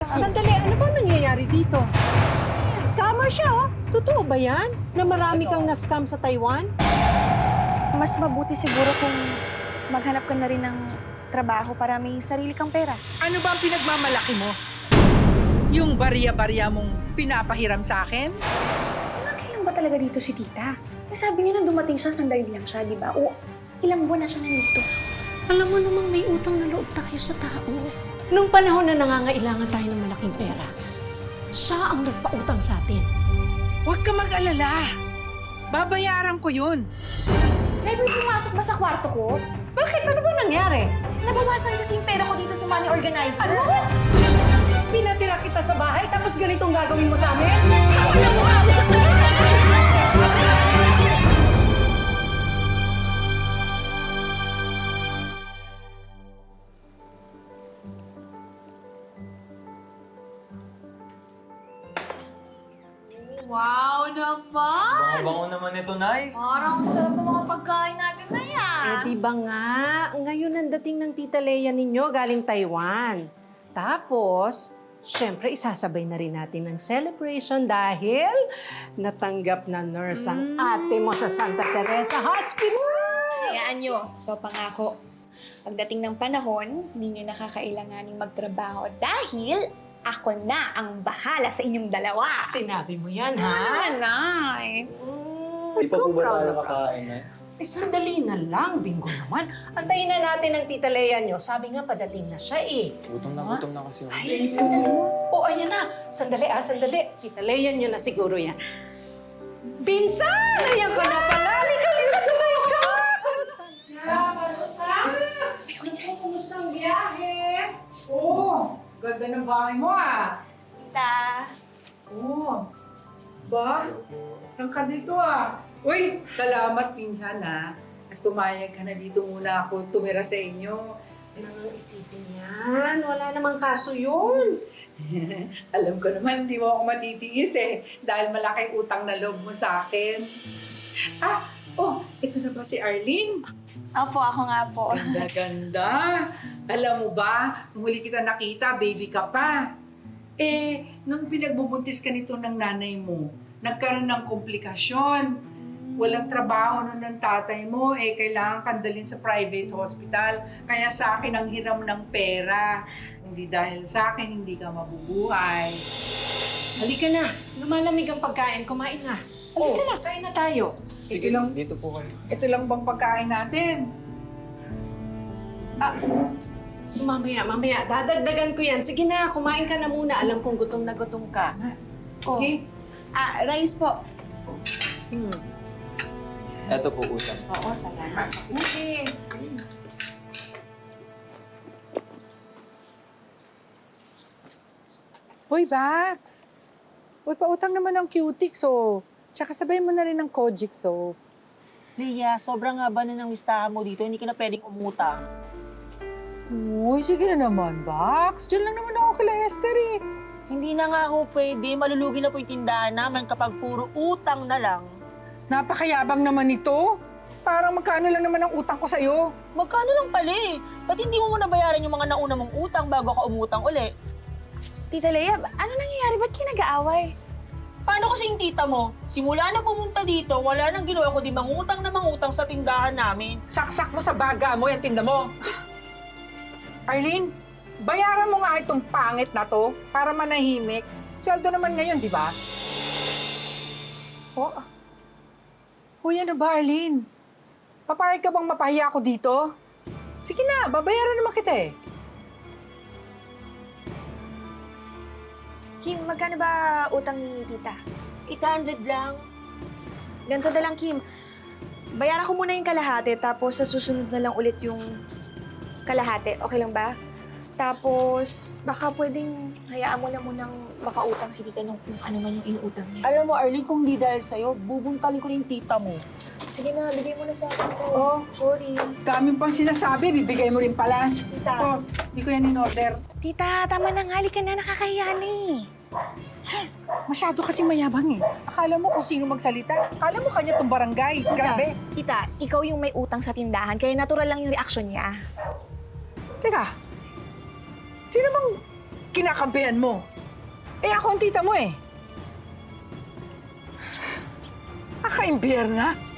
Sandali, ano ba nangyayari dito? Scammer siya, oh. Totoo ba yan? Na marami kang na-scam sa Taiwan? Mas mabuti siguro kung maghanap ka na rin ng trabaho para may sarili kang pera. Ano ba ang pinagmamalaki mo? Yung barya-barya mong pinapahiram sa akin? Hanggang kailan ba talaga dito si tita? Sabi niya nung dumating siya, sandali lang siya, di ba? O, ilang buwan na siya nandito. Alam mo namang may utang na loob tayo sa tao. Nung panahon na nangangailangan tayo ng malaking pera, siya ang nagpautang sa atin. Huwag ka mag-alala. Babayaran ko yun. Never pumasok ba sa kwarto ko? Bakit? Ano ba nangyari? Nabawasan kasi yung pera ko dito sa money organizer. Ano? Pinatira kita sa bahay tapos ganitong gagawin mo sa amin? Ako na mukha mo sa Wow naman! Bango-bango naman ito, Nay. Parang sarap ng mga pagkain natin na yan. Eh, di ba nga? Ngayon ang dating ng Tita Lea ninyo galing Taiwan. Tapos, syempre isasabay na rin natin ng celebration dahil natanggap na nurse ang ate mo sa Santa Teresa Hospital. Hayaan nyo, ito pangako. Pagdating ng panahon, hindi nyo nakakailanganing magtrabaho dahil ako na ang bahala sa inyong dalawa. Sinabi mo yan, Ano ha? naman, Nay? Di pa po ba tayo kakain, Nay? Eh, sandali na lang, bingo naman. Antayin na natin ang Tita Lea nyo. Sabi nga, padating na siya eh. Gutom na kasi ako. Ay, sandali. Oh, ayan na. Sandali, sandali. Tita Lea nyo na siguro yan. Binsan! Ayan ka na pala. Halika, tumayo ka. Kamusta? Pasok ka. Kumusta ang biyahe? Oo. Ganda ng bahay mo, ah. Tita. Oo. Ba? Tangka dito, ah. Uy, salamat pinsan, ah. At pumayag ka na dito muna ako tumira sa inyo. Ano nang isipin yan? Wala namang kaso yun. Alam ko naman, di mo ako matitiis eh. Dahil malaki utang na loob mo sa akin. Ah, ito na ba si Arlene? Opo, ako nga po. Ganda-ganda. Alam mo ba, nung huli kita nakita, baby ka pa. Eh, nung pinagbubuntis ka nito ng nanay mo, nagkaroon ng komplikasyon. Walang trabaho nun ng tatay mo, eh kailangan kandalin sa private hospital. Kaya sa akin ang hiram ng pera. Hindi dahil sa akin, hindi ka mabubuhay. Halika na. Lumalamig ang pagkain. Kumain na. Halika na, kain na tayo. Sige lang. Dito po kayo. Ito lang bang pagkain natin? Mamaya. Dadagdagan ko yan. Sige na, kumain ka na muna. Alam kong gutom na gutom ka. Okay? Rice po. Ito po utang. Oo, salamat. Sige. Hoy, Bax! Uy, pautang naman ng Cutix, oh. Tsaka sabay mo na rin ng Kojix, oh. Leah, sobrang haba na ng listahan mo dito. Hindi ka na pwedeng umutang. Uy, sige na naman, Bax. Diyan lang naman ako kila Esther, eh. Hindi na nga ho pwede. Malulugi na po yung tindahan namin kapag puro utang na lang. Napakayabang naman ito. Parang magkano lang naman ang utang ko sa'yo. Magkano lang pala eh? Ba't hindi mo muna bayaran yung mga nauna mong utang bago ka umutang uli? Tita Lea, ano nangyayari? Ba't kayo nag-aaway? Paano kasi yung tita mo? Simula na pumunta dito, wala nang ginawa kundi mangutang na mangutang sa tindahan namin. Saksak mo sa baga mo yung tinda mo. Arlene, bayaran mo nga itong pangit na to para manahimik. Sweldo naman ngayon, di ba? Oh, Uy, ano ba, Arlene? Papayag ka bang mapahiya ako dito? Sige na, babayaran naman kita eh. Kim, magkano ba utang ni tita? 800 lang. Ganito na lang, Kim. Bayaran ko muna yung kalahati, tapos sa susunod na lang ulit yung kalahati. Okay lang ba? Tapos, baka pwedeng hayaan mo na munang makautang si tita nung kung ano man yung inuutang niya. Alam mo, Arlene, kung di dahil sa'yo, bubuntalin ko na yung tita mo. Sige na, bigay mo na sa akin to. Oh. Sorry. Dami pang sinasabi, bibigay mo rin pala. Tita. Oh, di ko yan in-order. Tita, tama na nga. Halika na, nakakahiya na eh. Masyado kasing mayabang eh. Akala mo kung sino magsalita. Akala mo kanya tong barangay. Grabe. Tita, ikaw yung may utang sa tindahan, kaya natural lang yung reaksyon niya. Teka, sino bang kinakampihan mo. Eh ako ang tita mo eh. Akaimbierna.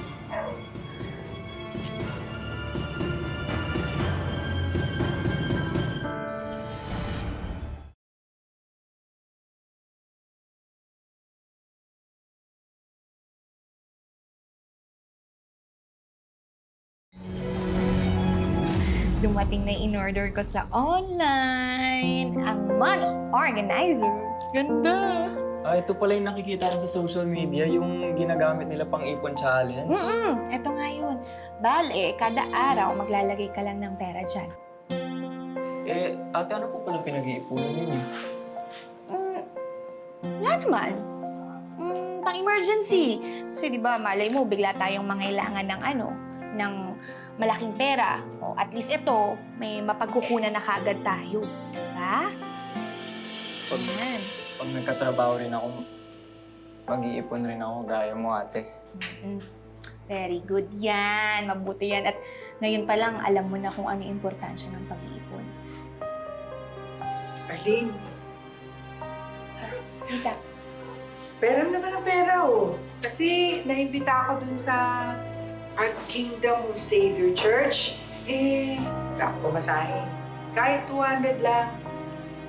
Dumating na in-order ko sa online. Ang money organizer. Ganda! Ito pala yung nakikita ko sa social media, yung ginagamit nila pang ipon challenge. Ito nga yun. Bale, kada araw maglalagay ka lang ng pera dyan. Ate, ano po palang pinag-iipunan ninyo? Wala naman. Pang-emergency. Kasi di ba, malay mo, bigla tayong mangailangan ng malaking pera. O at least ito, may mapagkukunan na kagad tayo. Diba? Yan. Pag nagkatrabaho rin ako, mag-iipon rin ako gaya mo, ate. Very good yan. Mabuti yan. At ngayon pa lang, alam mo na kung ano yung importansya ng pag-iipon. Arlene, Tita, pera naman ang pera oh. Kasi naimbita ako dun sa Our Kingdom of Savior Church. Wala ko pamasahe. Kahit 200 lang.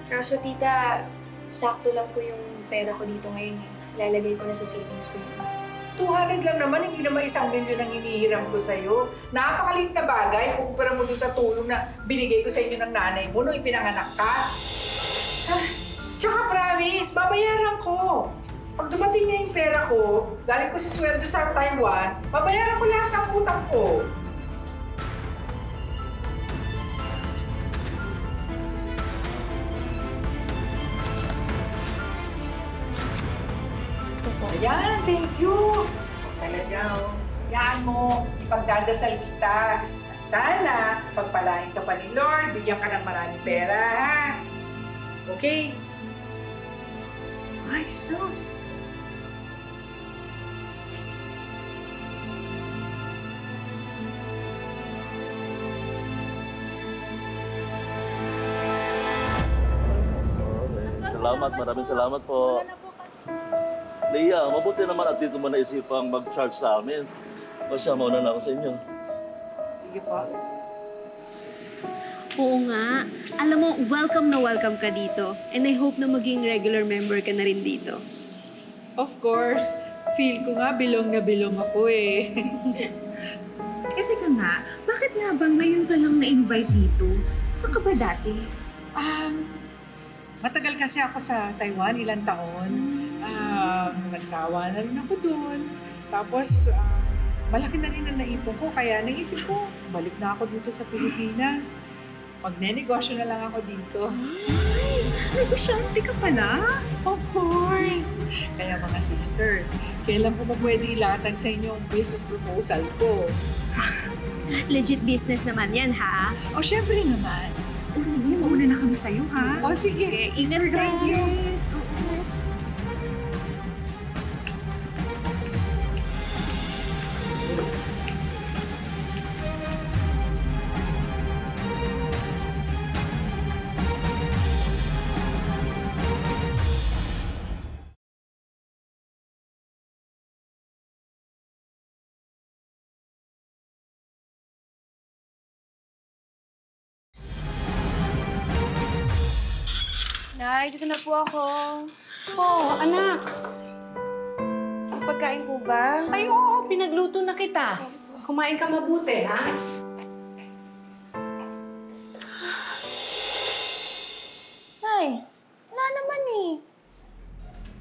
kaso tita, sakto lang po yung pera ko dito ngayon. Ilalagay ko na sa savings ko yun. 200 lang naman, hindi naman 1 milyon ang hinihiram ko sa'yo. Napakaliit na bagay, kumpara mo dun sa tulong na binigay ko sa inyo ng nanay mo nung ipinanganak ka. Tsaka promise, babayaran ko. Pag dumating na yung pera ko, galing ko sa sweldo sa Taiwan, babayaran ko lahat ng utang ko. Ayan, thank you. Talaga, Yan mo, ipagdadasal kita. Sana, pagpalain ka pa ni Lord, bigyan ka ng maraming pera, ha? Okay? Ay, sus. Salamat, maraming salamat po. Leia, mabuti naman at dito mo naisipang mag-charge sa amin. Pasya, mauna na ako sa inyo. Sige po. Oo nga. Alam mo, welcome na welcome ka dito. And I hope na maging regular member ka na rin dito. Of course. Feel ko nga bilong na bilong ako eh. Teka nga, bakit nga ba ngayon ka lang na-invite dito? Saan ka ba dati? Matagal kasi ako sa Taiwan, ilang taon. Nagsawa na rin ako doon. Tapos, malaki na rin ang naipon ko. Kaya naisip ko, balik na ako dito sa Pilipinas. Magne-negosyo na lang ako dito. Ay, negosyante ka pala? Of course! Kaya mga sisters, kailan po ba pwede ilatag sa inyo ang business proposal ko? Legit business naman yan, ha? O, syempre naman. O sige, mauna na kami sa'yo, ha? O, sige. Okay, Sister, ingat thank you. Yes, oo. Nay, dito na po ako. Oh, anak. Pagkain po ba? Ay, oo, pinagluto na kita. Kumain ka mabuti, ha? Nay, wala naman eh.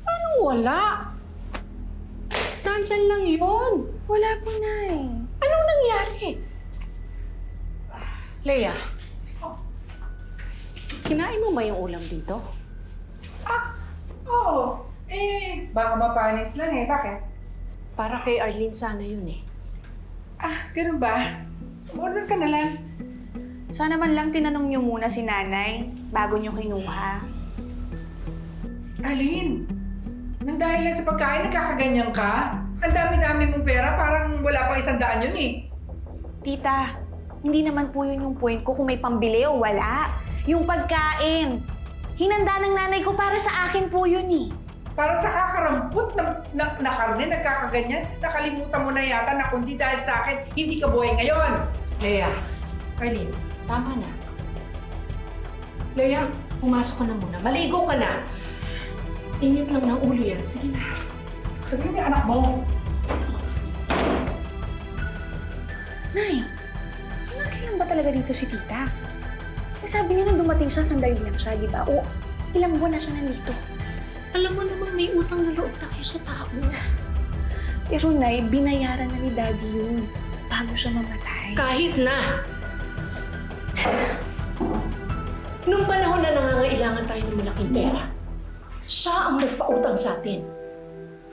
Anong wala? Nandyan lang yun. Wala po, Nay. Anong nangyari? Leia, kinain mo ba yung ulam dito? Oo. Baka mapanis lang eh. Bakit? Para kay Arlene sana yun eh. Ganun ba? Order ka na lang. Sana man lang tinanong niyo muna si nanay bago niyo kinuha. Arlene, nang dahil lang sa pagkain, nagkakaganyan ka? Ang dami-dami mong pera, parang wala pang 100 yun eh. Tita, hindi naman po yun yung point ko kung may pambili o wala. Yung pagkain. Hinanda ng nanay ko para sa akin po yun eh. Para sa kakarampot na karne, nagkakaganyan, nakalimutan mo na yata na kundi dahil sa akin, hindi ka buhay ngayon. Leia, Arlene, tama na. Leia, pumasok ka na muna. Maligo ka na. Init lang ng ulo yan. Sige na. Sabihin niya, anak mo. Nay, hanggang kailan ba talaga dito si tita? Eh, sabi niya nung dumating siya, sandali lang siya, di ba? O, ilang buwan na siya nandito. Alam mo namang may utang na loob tayo sa tao. Pero Nay, binayaran na ni Daddy yun bago siya mamatay. Kahit na. Nung panahon na nangangailangan tayo ng malaking pera, siya ang nagpautang sa atin.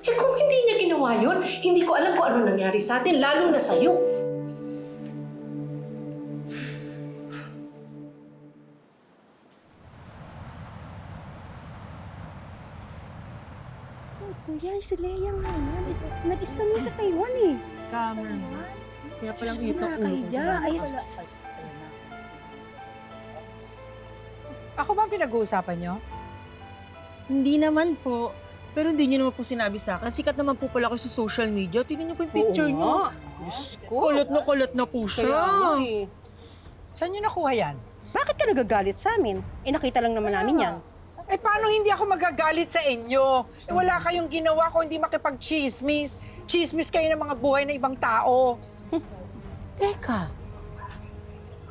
Eh kung hindi niya ginawa yun, hindi ko alam kung ano nangyari sa atin, lalo na sa'yo. Kuya, si Leia nga yan. Nag-scam niya sa Taiwan eh. Scammer. Kaya palang ito Nakakahiya. Ay, wala. Ako ba ang pinag-uusapan niyo? Hindi naman po. Pero hindi niyo naman po sinabi sa akin. Sikat naman po pala ako sa social media. Tingnan niyo po yung picture niyo. Kulot na po siya. Saan niyo nakuha yan? Bakit ka nagagalit sa amin? Eh, nakita lang naman namin yan. Eh, paano hindi ako magagalit sa inyo? Eh, wala kayong ginawa kung hindi makipag-chismis. Chismis kayo ng mga buhay na ibang tao. Teka,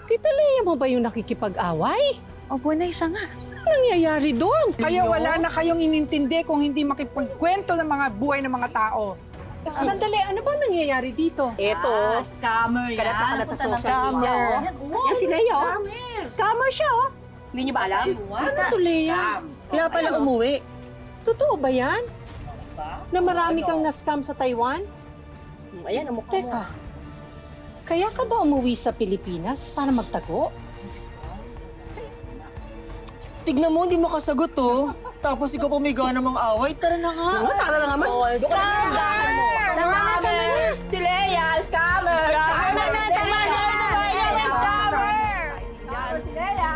Tita Leia mo ba yung nakikipag-away? Opo, Nay, siya nga. Nangyayari doon? Kaya wala na kayong inintindi kung hindi makipagkwento ng mga buhay ng mga tao. Sandali, ano ba nangyayari dito? Eto. Scammer yan. Kalat na kalat sa Punta ng social media. Scammer. Yan si Leia, oh. Scammer siya, oh. Hindi niyo ba alam? Ano to, Leia? Kaya pala umuwi. Totoo ba yan? Na marami kang na-scam sa Taiwan? Ayan, ang mukha mo. Teka, kaya ka ba umuwi sa Pilipinas para magtago? Tignan mo, hindi mo kasagot, oh. Tapos ikaw pa may gana mang away. Tara na nga. Tara na nga, mas. Scammer! Tama na. Si Leia, scammer. Scammer na, tama na. Scammer! Si Leia.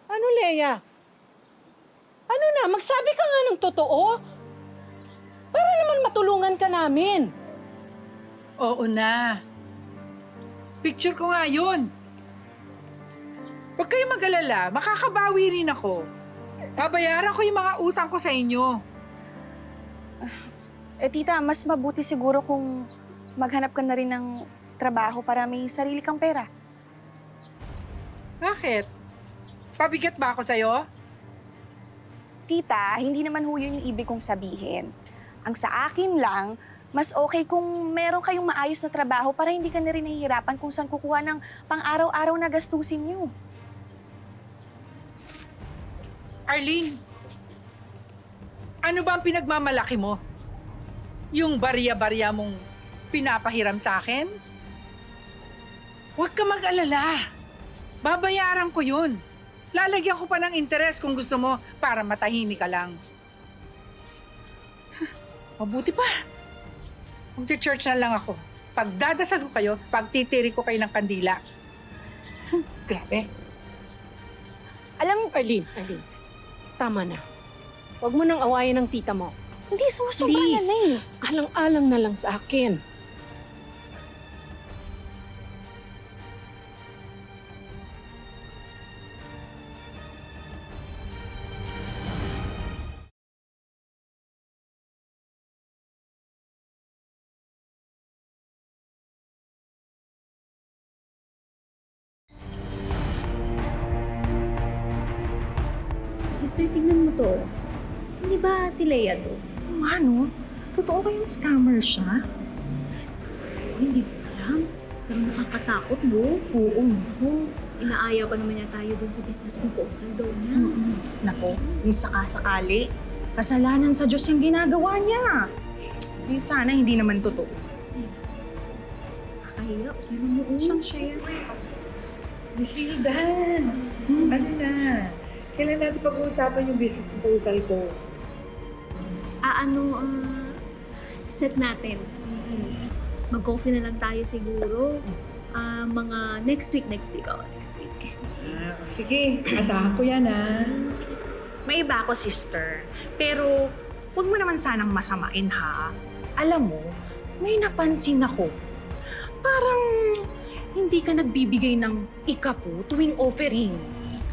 Ano, Leia? Ano na, magsabi ka nga ng totoo? Para naman matulungan ka namin. Oo na. Picture ko nga yun. Huwag kayo mag-alala, makakabawi rin ako. Babayaran ko yung mga utang ko sa inyo. Eh, tita, mas mabuti siguro kung maghanap ka na rin ng trabaho para may sarili kang pera. Bakit? Pabigat ba ako sa'yo? Tita, hindi naman ho yun yung ibig kong sabihin. Ang sa akin lang, mas okay kung meron kayong maayos na trabaho para hindi ka na rin nahihirapan kung saan kukuha ng pang-araw-araw na gastusin nyo. Arlene, ano ba ang pinagmamalaki mo? Yung barya-barya mong pinapahiram sa akin? Huwag ka mag-alala. Babayaran ko yun. Lalagyan ko pa ng interes kung gusto mo para matahimik ka lang. Mabuti pa. Mag-church na lang ako. Pagdadasal ko kayo, pagtitiri ko kayo ng kandila. Grabe. Alam mo, Arlene, tama na. Huwag mo nang awayan ng tita mo. Hindi, susobra Please, na eh. alang-alang na lang sa akin. Sister, tingnan mo to. Hindi ba si Leia to? Ano? Totoo ba yung scammer siya? Hindi ko alam. Pero nakakatakot, no? Oo. Ako, inaaya pa naman niya tayo dun sa business proposal daw niya. Nako, kung sakasakali, kasalanan sa Diyos yung ginagawa niya. Eh, sana hindi naman totoo. Nakakahiya. Tingnan mo, oh. Siyang siya yan. Isilda, ano na? Kailan natin pag-uusapan yung business proposal ko? Set natin. Mag-coffee na lang tayo siguro. Mga next week. Oh, next week. Sige, asahan ko yan ha. May iba ako, sister. Pero huwag mo naman sanang masamain, ha? Alam mo, may napansin ako. Parang hindi ka nagbibigay ng ikapo tuwing offering.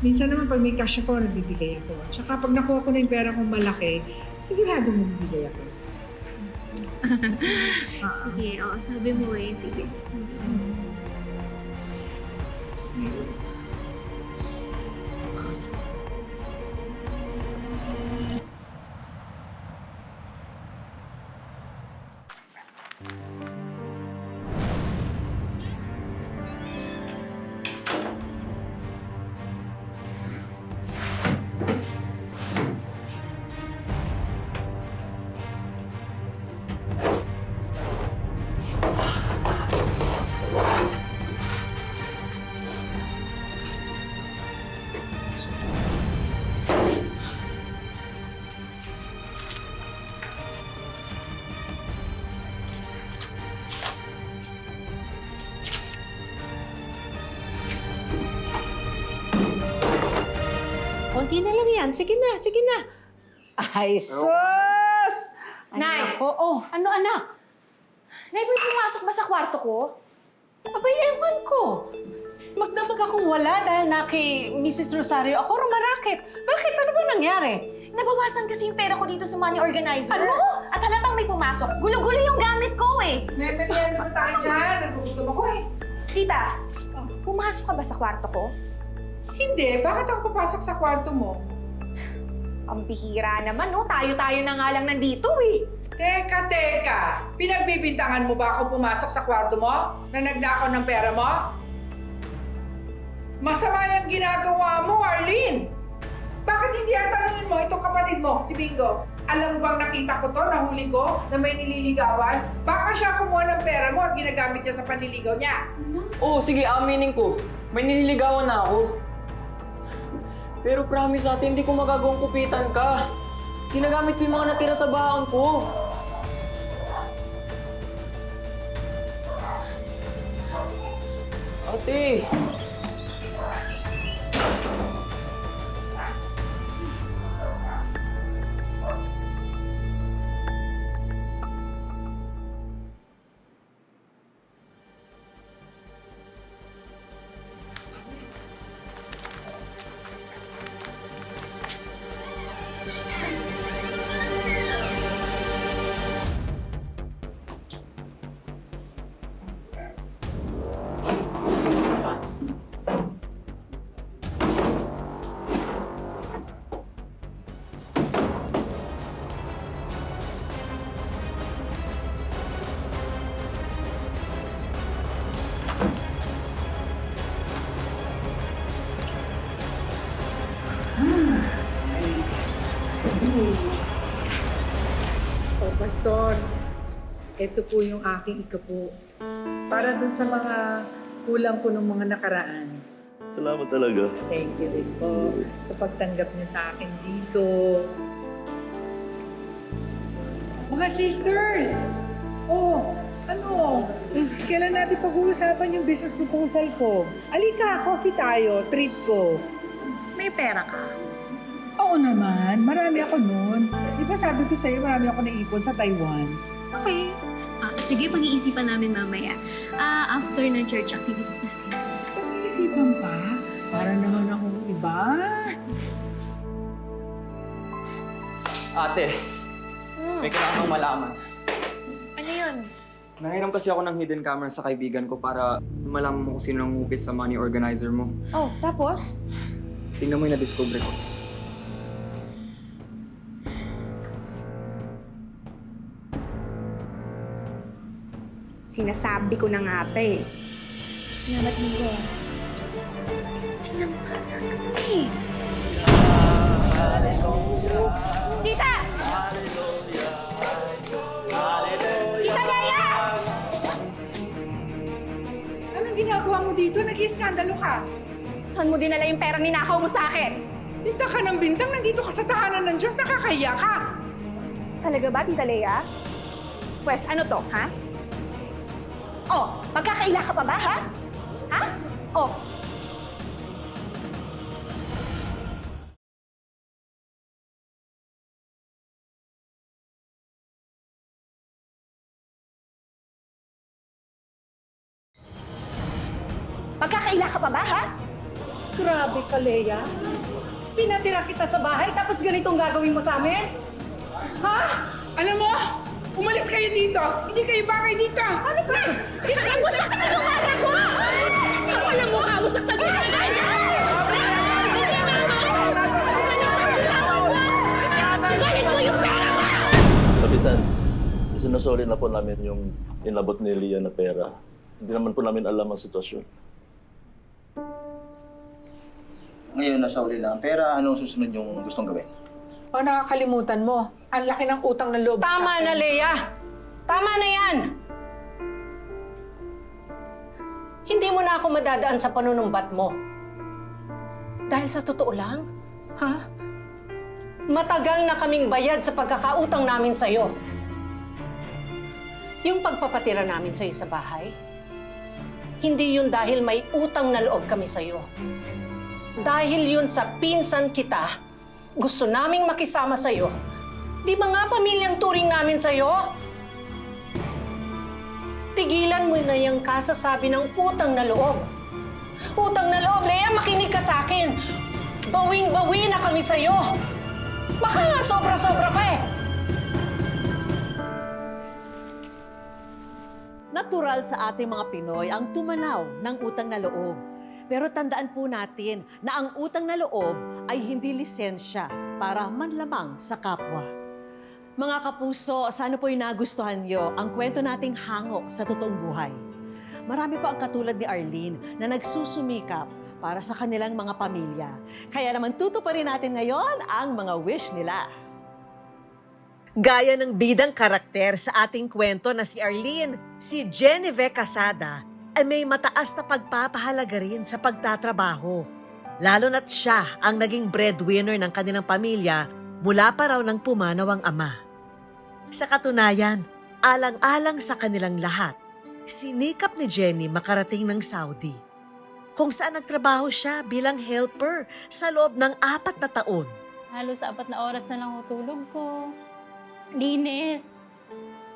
Minsan naman pag may cash ako, nagbibigay ako. Tsaka pag nakuha ko na yung pera kong malaki, sigurado magbibigay ako. Sige, oo, sabi mo eh. Sige. Konti na lang yan. Sige na, sige na. Ay, sus! Ay, Nay! nako. Oh, ano anak? Nay, may pumasok ba sa kwarto ko? Abay, ewan ko. Magdamag akong wala dahil na kay Mrs. Rosario ako rumarakit. Bakit? Ano ba nangyari? Nabawasan kasi yung pera ko dito sa money organizer. Ano? At halatang may pumasok. Gulo-gulo yung gamit ko eh. May merienda ba tayo dyan? Nagugutom ako eh. Tita, pumasok ka ba sa kwarto ko? Hindi, bakit ako papasok sa kwarto mo? Ang bihira naman, no? Tayo-tayo na nga lang nandito eh. Teka, teka. Pinagbibintangan mo ba ako pumasok sa kwarto mo? Na nagnakaw ng pera mo? Masama yung ginagawa mo, Arlene! Bakit hindi ang tanungin mo itong kapatid mo, si Bingo? Alam mo bang nakita ko to, nahuli ko, na may nililigawan? Baka siya kumuha ng pera mo at ginagamit niya sa panliligaw niya. Oo, sige, aminin ko. May nililigawan na ako. Pero promise ate, hindi ko magagawang kupitan ka. Ginagamit ko yung mga natira sa baon ko. Ate! O, Pastor, ito po yung aking ikapo. Para dun sa mga kulang ko ng mga nakaraan. Salamat talaga. Thank you din po sa pagtanggap niyo sa akin dito. Mga sisters! Oh, ano? Kailan natin pag-uusapan yung business proposal ko? Alika, coffee tayo, treat ko. May pera ka. Oo naman, marami ako nun. Di ba sabi ko sa'yo, marami ako naipon sa Taiwan. Okay. Sige, pag-iisipan namin mamaya. After ng church activities natin. Pag-iisipan pa, para naman akong iba. Ate, may kailangan kang malaman. Ano yun? Nangiram kasi ako ng hidden camera sa kaibigan ko para malaman mo kung sino ang ngupit sa money organizer mo. Oh, tapos? Tingnan mo yung na-discover ko. Sinasabi ko na nga pa eh. Salamat, Bingo. Tingnan mo ka sa eh. Tita! Tita Leia! Anong ginagawa mo dito? Nag-iiskandalo ka. Saan mo dinala yung perang ninakaw mo sa akin? Bintang ka ng bintang, nandito ka sa tahanan ng Diyos, nakakahiya ka. Talaga ba, Tita Leia? Pwes, ano to, ha? Oh, magkakaila ka pa ba, ha? Ha? Oh. Magkakaila ka pa ba, ha? Grabe ka, Leia. Pinatira kita sa bahay tapos ganitong gagawin mo sa amin? Ha? Alam mo, umalis kayo dito. Hindi kayo bagay dito. Ano ba? Alam mo, saktan yung anak ko! Kapal ang mukha mo, saktan si nanay! Galit mo yung pera ko! Kapitan, sinusuli na po namin yung inabot ni Leah na pera. Hindi naman po namin alam ang sitwasyon. Ngayon, nasa uli lang. Pera, anong susunod yung gustong gawin? O nakakalimutan mo, ang laki ng utang na loob. Tama na, Leia! Tama na yan! Hindi mo na ako madadaan sa panunumbat mo. Dahil sa totoo lang, ha? Matagal na kaming bayad sa pagkakautang namin sa'yo. Yung pagpapatira namin sa'yo sa bahay, hindi yun dahil may utang na loob kami sa'yo. Dahil yun sa pinsan kita, gusto naming makisama sa'yo. Di ba nga pamilyang turing namin sa'yo? Tigilan mo na yung kasasabi ng utang na loob. Utang na loob, Leia, makinig ka sa akin. Bawing-bawi na kami sa'yo. Baka nga sobra-sobra pa eh. Natural sa ating mga Pinoy ang tumanaw ng utang na loob. Pero tandaan po natin na ang utang na loob ay hindi lisensya para manlamang sa kapwa. Mga kapuso, sana po'y nagustuhan niyo ang kwento nating hango sa totoong buhay. Marami pa ang katulad ni Arlene na nagsusumikap para sa kanilang mga pamilya. Kaya naman tutuparin natin ngayon ang mga wish nila. Gaya ng bidang karakter sa ating kwento na si Arlene, si Genevieve Casada ay may mataas na pagpapahalaga rin sa pagtatrabaho. Lalo na't siya ang naging breadwinner ng kanilang pamilya mula pa raw nang pumanaw ang ama. Sa katunayan, alang-alang sa kanilang lahat, sinikap ni Jenny makarating ng Saudi, kung saan nagtrabaho siya bilang helper sa loob ng 4 na taon. Halos 4 na oras na lang tulog ko. Linis.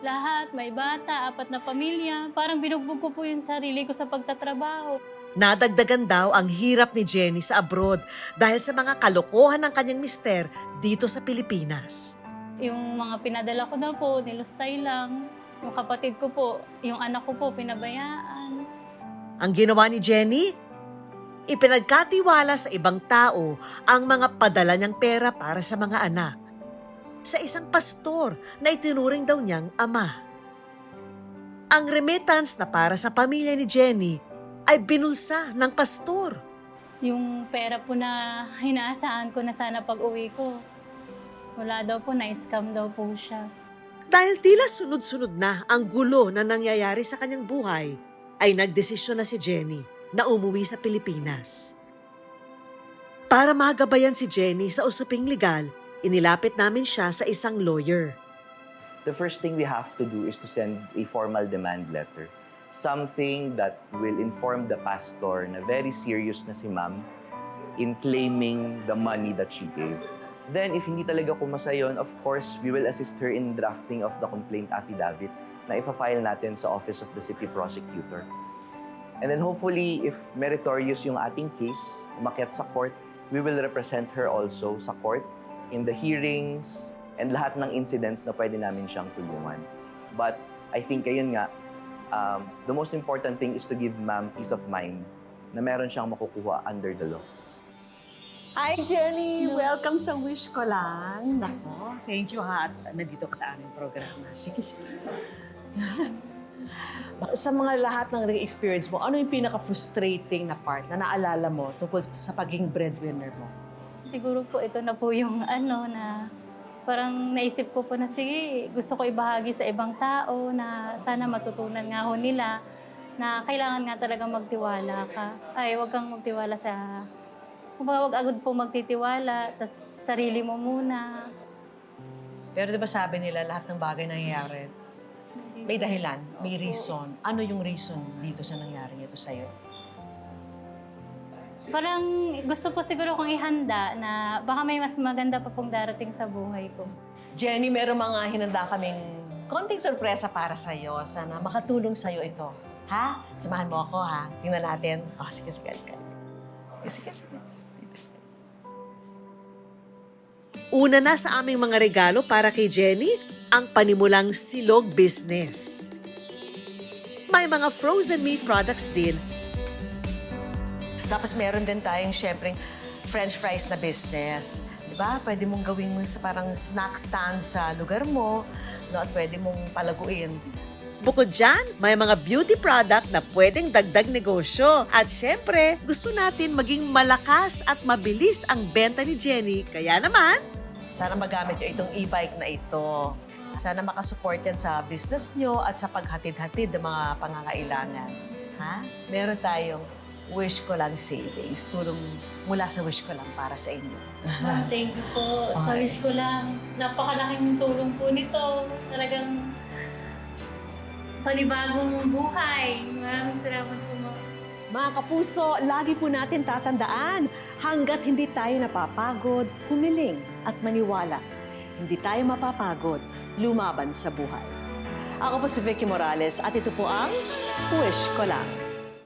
Lahat, may bata, 4 na pamilya. Parang binugbog ko po yung sarili ko sa pagtatrabaho. Nadagdagan daw ang hirap ni Jenny sa abroad dahil sa mga kalokohan ng kanyang mister dito sa Pilipinas. Yung mga pinadala ko na po, nilustay lang. Yung kapatid ko po, yung anak ko po, pinabayaan. Ang ginawa ni Jenny, ipinagkatiwala sa ibang tao ang mga padala niyang pera para sa mga anak. Sa isang pastor na itinuring daw niyang ama. Ang remittance na para sa pamilya ni Jenny ay binulsa ng pastor. Yung pera po na hinaasahan ko na sana pag-uwi ko, wala daw po, na-scam daw po siya. Dahil tila sunod-sunod na ang gulo na nangyayari sa kanyang buhay, ay nagdesisyon na si Jenny na umuwi sa Pilipinas. Para magabayan si Jenny sa usaping legal, inilapit namin siya sa isang lawyer. The first thing we have to do is to send a formal demand letter. Something that will inform the pastor na very serious na si ma'am in claiming the money that she gave. Then, if hindi talaga kumasa yun, of course, we will assist her in drafting of the complaint affidavit na ifa-file natin sa Office of the City Prosecutor. And then hopefully, if meritorious yung ating case, umakyat sa court, we will represent her also sa court in the hearings and lahat ng incidents na pwede namin siyang tulungan. But I think ayun nga, the most important thing is to give ma'am peace of mind na meron siyang makukuha under the law. Hi Jenny! Welcome sa Wish Ko Lang. Nako, thank you ha. Nandito ka sa aming programa. Sige. Sa mga lahat ng experience mo, ano yung pinaka-frustrating na part na naalala mo tungkol sa pagiging breadwinner mo? Siguro po ito na po yung na parang naisip ko po na sige, gusto ko ibahagi sa ibang tao na sana matutunan nga ho nila na kailangan nga talaga magtiwala ka. Ay, huwag kang magtiwala sa... Huwag agad po magtitiwala, tas sarili mo muna. Pero di ba sabi nila lahat ng bagay na nangyayari, may dahilan, may reason. Ano yung reason dito sa nangyaring ito sa'yo? Parang gusto po siguro kong ihanda na baka may mas maganda pa pong darating sa buhay ko. Jenny, meron mga hinanda kaming konting sorpresa para sa'yo. Sana makatulong sa'yo ito. Ha? Samahan mo ako, ha? Tingnan natin. Oh, sige. Sige. Una na sa aming mga regalo para kay Jenny, ang panimulang silog business. May mga frozen meat products din. Tapos meron din tayong, syempre, French fries na business. Diba? Pwede mong gawin mo sa parang snack stand sa lugar mo, no? At pwede mong palaguin. Bukod dyan, may mga beauty product na pwedeng dagdag negosyo. At syempre, gusto natin maging malakas at mabilis ang benta ni Jenny. Kaya naman, sana magamit nyo itong e-bike na ito. Sana makasupport yan sa business nyo at sa paghatid-hatid ng mga pangangailangan. Ha? Meron tayong Wish Ko Lang savings. Tulong mula sa Wish Ko Lang para sa inyo. Ma'am, thank you po. Sa wish ko lang, napakalaking tulong po nito. Talagang panibagong buhay. Maraming salamat po, ma'am. Mga kapuso, lagi po natin tatandaan, hanggat hindi tayo napapagod, humiling at maniwala. Hindi tayo mapapagod, lumaban sa buhay. Ako po si Vicky Morales at ito po ang Wish Ko Lang.